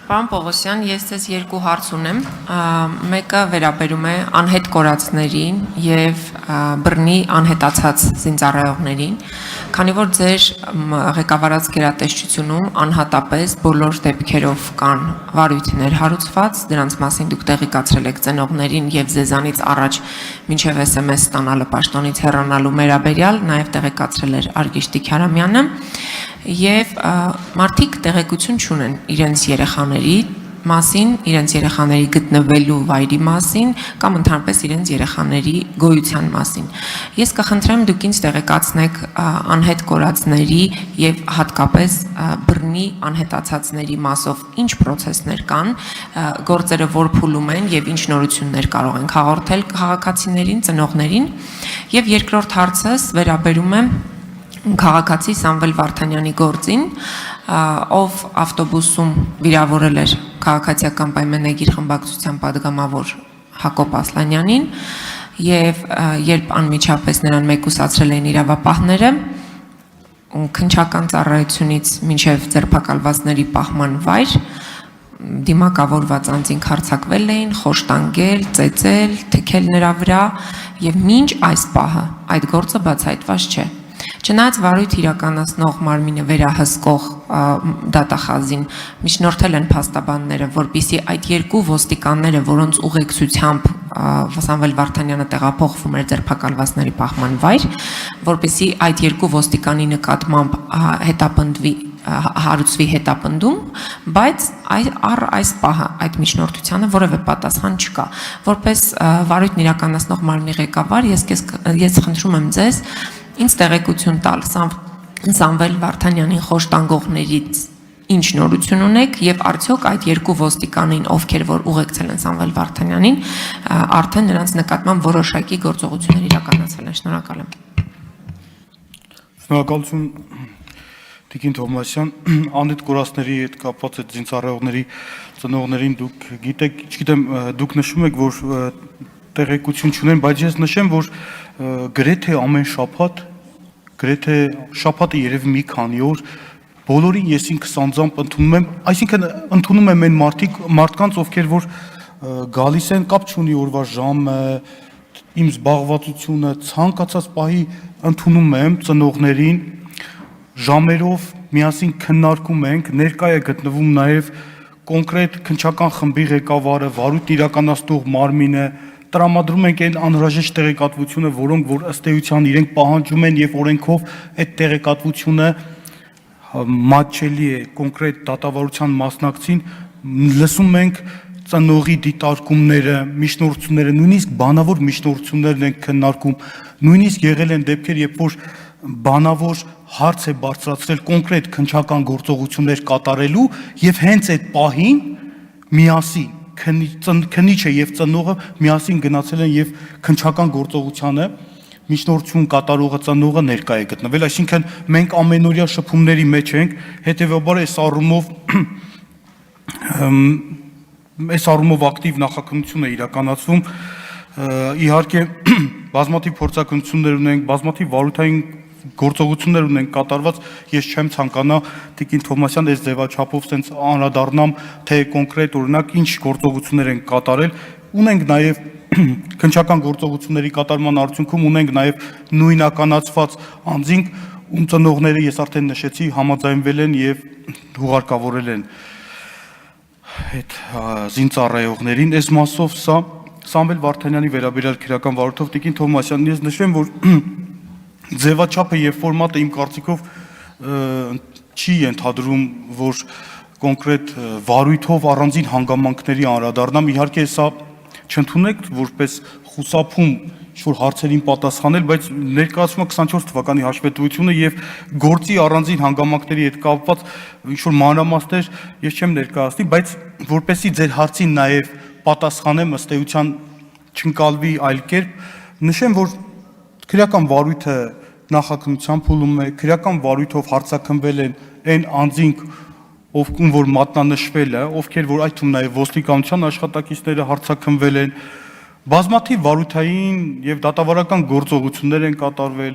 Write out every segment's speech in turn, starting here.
Պարոն Պողոսյան, ես ձեզ երկու հարց ունեմ, մեկը վերաբերում է անհետ կորածներին և բռնի անհետացած զինծառայողներին, քանի որ ձեր ղեկավարած գերատեսչությունում անհատապես բոլոր դեպքերով կան վարույթներ հարուցված, դրանց մասին դուք տեղեկացրել եք ծնողներին և ձեզանից առաջ մինչև SMS ստանալը պաշտոնից հեռանալու վերաբերյալ, նաև տեղեկացրել էր Արգիշտի Քյարամյանը, և մարդիկ տեղեկություն չունեն իրենց երեխաների մասին, իրենց երեխաների գտնվելու վայրի մասին կամ ընդհանրապես իրենց երեխաների գոյության մասին։ Ես կխնդրեմ դուք ինձ տեղեկացնեք անհետ կորածների և հատկապես բռնի անհետացածների մասով ինչ պրոցեսներ կան, գործերը որ փուլում են և ինչ նորություններ կարող են հաղորդել քաղաքացիներին, ծնողներին, և երկրորդ հարցս վերաբերում է քաղաքացի Սամվել Վարդանյանի գործին, ով ավտոբուսում վիրավորել էր քաղաքացիական պայմանագիր խմբակցության պատգամավոր Հակոբ Ասլանյանին և երբ անմիջապես նրան մեկուսացրել էին իրավապահները, քննչական ծառայությունից մինչև ձերբակալվածների պահման վայր, դիմակավորված անձինք հարձակվել էին, խոշտանգել, ծեծել, թեքել նրա վրա և մինչ այս պահը այդ գործը բացահայտված չէ։ Չնայած վարույթ իրականացնող մարմինը վերահսկող դատախազին միջնորդել են փաստաբանները, որպեսզի այդ երկու ոստիկանները, որոնց ուղեկցությամբ Սամվել Վարդանյանը տեղափոխվում էր ձերբակալվածների պահման վայր, որպեսզի այդ երկու ոստիկանի նկատմամբ հարուցվի հետապնդում, բայց առ այս պահը այդ միջնորդությանը որևէ պատասխան չկա։ Որպես վարույթն իրականացնող մարմնի ղեկավար, ես խնդրում եմ ձեզ ինձ տեղեկություն տալ Սամվել Վարդանյանին խոշտանգողներից ինչ նորություն ունեք և արդյոք այդ երկու ոստիկանին, ովքեր որ ուղեկցել են Սամվել Վարդանյանին, արդեն նրանց նկատմամբ որոշակի գործողություններ իրականացվել են։ Շնորհակալ եմ։ Շնորհակալություն Տիկին Թովմասյան, անհետ կորածների հետ կապված այդ զինծառայողների ծնողներին դուք գիտեք, չգիտեմ, դուք նշում եք, որ տեղեկություն չունեն, բայց ես նշեմ, որ գրեթե ամեն շաբաթ, գրեթե շաբաթը երևի մի քանի օր, բոլորին ես ինքս անձամբ ընդունում եմ, այսինքն ընդունում եմ այն մարդկանց, ովքեր որ գալիս են, կապ չունի օրվա ժամը, իմ զբաղվածությունը, ցանկացած պահի ընդունում եմ ծնողներին, ժամերով միասին քննարկում ենք, ներկա է գտնվում նաև կոնկրետ քննչական խմբի ղեկավարը, վարույթ իրականացնող մարմինը, տրամադրում ենք այն անհրաժեշտ տեղեկատվությունը, որոնք որ ըստ էության իրենք պահանջում են եւ օրենքով այդ տեղեկատվությունը մատչելի է կոնկրետ դատավարության մասնակցին, լսում ենք ծնողի դիտարկումները, միջնորդությունները, նույնիսկ բանավոր միջնորդություններն են քննարկում, նույնիսկ եղել են դեպքեր, երբ որ բանավոր հարց է բարձրացրել կոնկրետ քննչական գործողություններ կատարելու եւ հենց այդ պահին միասին քննիչը եւ ծնողը միասին գնացել են եւ քննչական գործողությանը միջնորդություն կատարողը ծնողը ներկա է գտնվել, այսինքն մենք ամենօրյա շփումների մեջ ենք, հետեւաբար այս առումով ակտիվ նախաքննություն է իրականացվում, իհարկե բազմաթիվ փորձակնություններ ունենք, բազմաթիվ վարույթային գործողություններ ունենք կատարված, ես չեմ ցանկանա Տիկին Թովմասյան այս ձևաչափով sense անդրադառնամ, թե կոնկրետ օրինակ ինչ գործողություններ են կատարել, ունենք նաև քննչական գործողությունների կատարման արդյունքում ունենք նաև նույնականացված անձինք, ում ծնողները ես արդեն նշեցի, համաձայնվել են եւ հուղարկավորել են այդ զինծառայողներին, այս մասով սա Սամվել Վարդանյանի վերաբերյալ քրեական վարույթով Տիկին Թովմասյան, ես նշեմ, որ ձևաչափը եւ ֆորմատը իմ կարծիքով չի ընդհանրում, որ կոնկրետ վարույթով առանձին հանգամանքների անդրադառնամ, իհարկե սա չընդունեք որպես խուսափում ինչ-որ հարցերին պատասխանել, բայց ներկայացումը 24 թվականի հաշվետվությունը եւ գործի առանձին հանգամանքների հետ կապված ինչ-որ մանրամասներ ես չեմ ներկայացնի, բայց որպեսզի ձեր հարցին նաեւ պատասխանեմ, ըստ էության չընկալվի այլ կերպ, նշեմ, որ քրեական վարույթը նախաքննության փուլում է, քրեական վարույթով հարցաքննվել են այն անձինք, ովքեր որ մատնանշվել է, ովքեր որ այդ թվում նաև ոստիկանության աշխատակիցները հարցաքննվել են, բազմաթիվ վարույթային եւ դատավարական գործողություններ են կատարվել,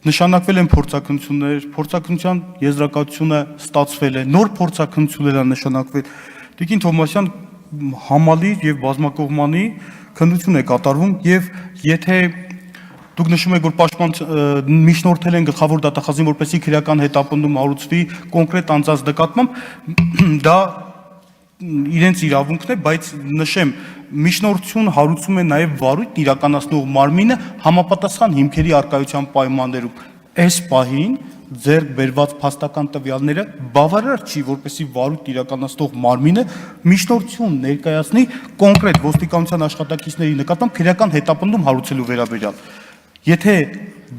նշանակվել են փորձաքննություններ, փորձաքննության եզրակացությունը ստացվել է, նոր փորձաքննություններ են նշանակվել, Տիկին Թոմասյան համալիր եւ բազմակողմանի քննություն է կատարվում եւ եթե դուք նշում եք որ պաշտպան միջնորդել են գլխավոր դատախազին որպեսզի քրեական հետապնդում հարուցվի կոնկրետ անձանց նկատմամբ դա իրենց իրավունքն է, բայց նշեմ միջնորդություն հարուցում է նաև վարույթ իրականացնող մարմինը համապատասխան հիմքերի արկայության պայմաններում այս պահին ձեռք բերված փաստական տվյալները բավարար չի, որպեսզի վարույթ իրականացնող մարմինը միջնորդություն ներկայացնի կոնկրետ ոստիկանության աշխատակիցների նկատմամբ քրեական հետապնդում հարուցելու վերաբերյալ։ Եթե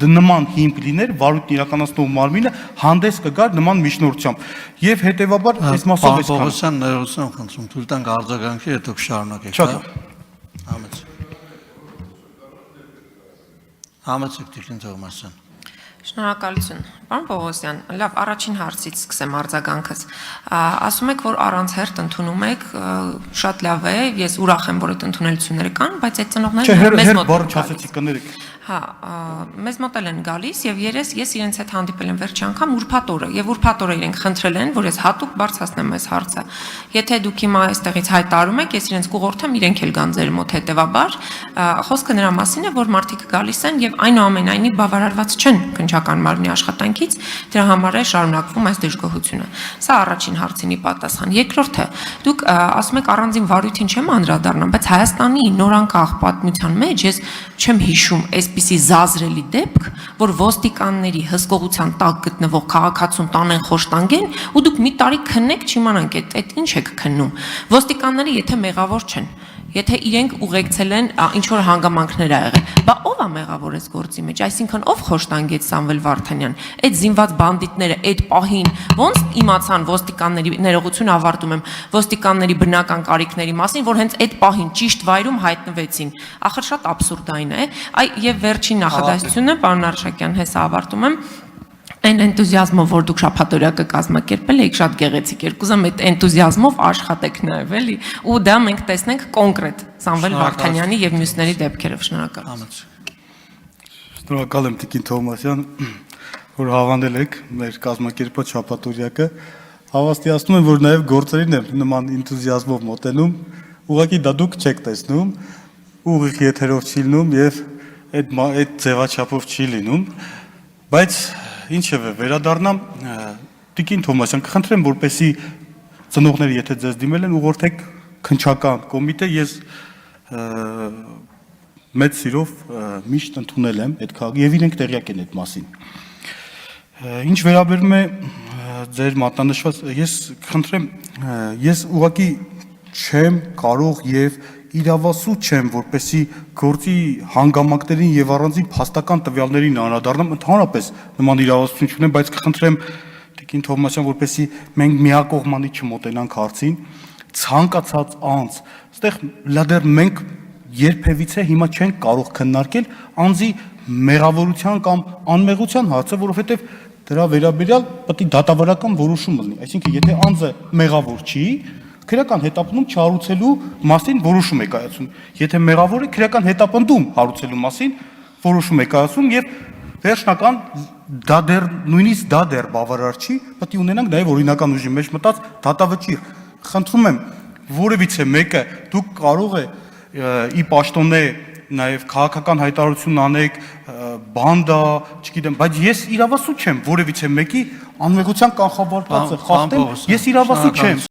նման հիմք լիներ, վարույթ իրականացնող մարմինը հանդես կգար նման միջնորդությամբ։ Եվ հետևաբար այս մասով էս Պողոսյան ներողություն խնդրում, թույլ տանք արձագանքի, հետո կշարունակեք, հա։ Համեցեք Տիկին Թովմասյան։ Շնորհակալություն։ Պարոն Պողոսյան, լավ, առաջին հարցից սկսեմ արձագանքս։ Ասում եք, որ առանց հերթ ընդունում եք, շատ լավ է, ես ուրախ եմ, որ այդ ընդունելությունները կան, բայց այդ ծնողները մեզ մոտ Հա, մեզ մոտ են գալիս եւ ես իրենց հետ հանդիպել եմ վերջի անգամ ուրբաթ օրը եւ ուրբաթ օրը իրենք խնդրել են, որ ես հատուկ բարձրացնեմ այս հարցը։ Եթե դուք հիմա այստեղից հայտարարում եք, ես իրենց կուղորդեմ, իրենք էլ գան ձեր մոտ հետեւաբար, խոսքը նրա մասին է, որ մարդիկ գալիս են եւ այնուամենայնիվ բավարարված չեն քննչական մարմնի աշխատանքից, դրա համար է շարունակվում այս դժգոհությունը։ Սա առաջին հարցին պատասխան։ Երկրորդը, դուք ասում եք առանձին վարույթին չեմ անդրադառնամ, բայց Հայաստանի նորանկախ պատմության մեջ ես չեմ հիշում այսպիսի զազրելի դեպք, որ ոստիկանների հսկողության տակ գտնվող քաղաքացուն տանեն խոշտանգեն ու դուք մի տարի քննեք չիմանանք այդ ինչ եք քննում։ Ոստիկանները եթե մեղավոր չեն, եթե իրենք ուղեկցել են ինչ որ հանգամանքներ ա եղել, բա ով է մեղավոր այս գործի մեջ, այսինքն ով խոշտանգեց Սամվել Վարդանյան, այդ զինված բանդիտները այդ պահին ոնց իմացան ոստիկանների ներողություն ավարտում եմ ոստիկանների բնական կարիքների մասին, որ հենց այդ պահին ճիշտ վայրում հայտնվեցին, ախր շատ աբսուրդ այն է, եւ վերջին նախադասությունը, պարոն Արշակյան, հեսա ավարտում եմ Այն էնտուզիազմով, որ դուք շաբաթօրյա կկազմակերպել եք, շատ գեղեցիկ էր։ Կուզեմ այդ էնտուզիազմով աշխատեք նաև, էլի, ու դա մենք տեսնենք կոնկրետ Սամվել Վարդանյանի եւ մյուսների դեպքերով։ Շնորհակալություն։ Շնորհակալ եմ Տիկին Թովմասյան, որ հավանել եք մեր կազմակերպած շաբաթօրյակը։ Հավաստիացնում եմ, որ նաև գործերին եմ նման էնտուզիազմով մոտենում, ուղղակի դա դուք չեք տեսնում, ուղիղ եթերով չի լինում եւ այդ ձևաչափով չի լինում, բայց ինչևէ վերադառնամ Տիկին Թոմասյան, կխնդրեմ որպեսի ծնողները եթե ձեզ դիմել են ուղղորդեք քննչական կոմիտե, ես մեծ սիրով միշտ ընդունել եմ այդ քաղաքը եւ իրենք տեղյակ են այդ մասին։ Ինչ վերաբերում է ձեր մատնանշված, ես կխնդրեմ, ես ուղղակի չեմ կարող եւ իրավասու չեմ, որպեսի գործի հանգամանքներին եւ առանձին փաստական տվյալներին անդրադառնամ, ընդհանրապես նման իրավասություն չունեմ, բայց կխնդրեմ Տիկին Թովմասյան, որպեսի մենք միակողմանի չմոտենանք հարցին, ցանկացած անձ, այստեղ լադեր մենք երբևիցե հիմա չենք կարող քննարկել անձի մեղավորության կամ անմեղության հարցը, որովհետեւ դրա վերաբերյալ պետք է դատավարական որոշում լինի, այսինքն եթե անձը մեղավոր չի, քրեական հետապնդում չհարուցելու մասին որոշում է կայացում։ Եթե մեղավոր է, քրեական հետապնդում հարուցելու մասին որոշում է կայացում եւ վերջնական դա դեռ նույնիսկ դա դեռ բավարար չի, պետք է ունենանք նաեւ օրինական ուժի մեջ մտած դատավճիռ։ Խնդրում եմ, որևիցե մեկը դուք կարող է ի պաշտոնե նաև քաղաքական հայտարարություն անեք, բանդա, չգիտեմ, բայց ես իրավասու չեմ որևիցե մեկի անմեղության կանխավարկածը խախտեմ, ես իրավասու չեմ։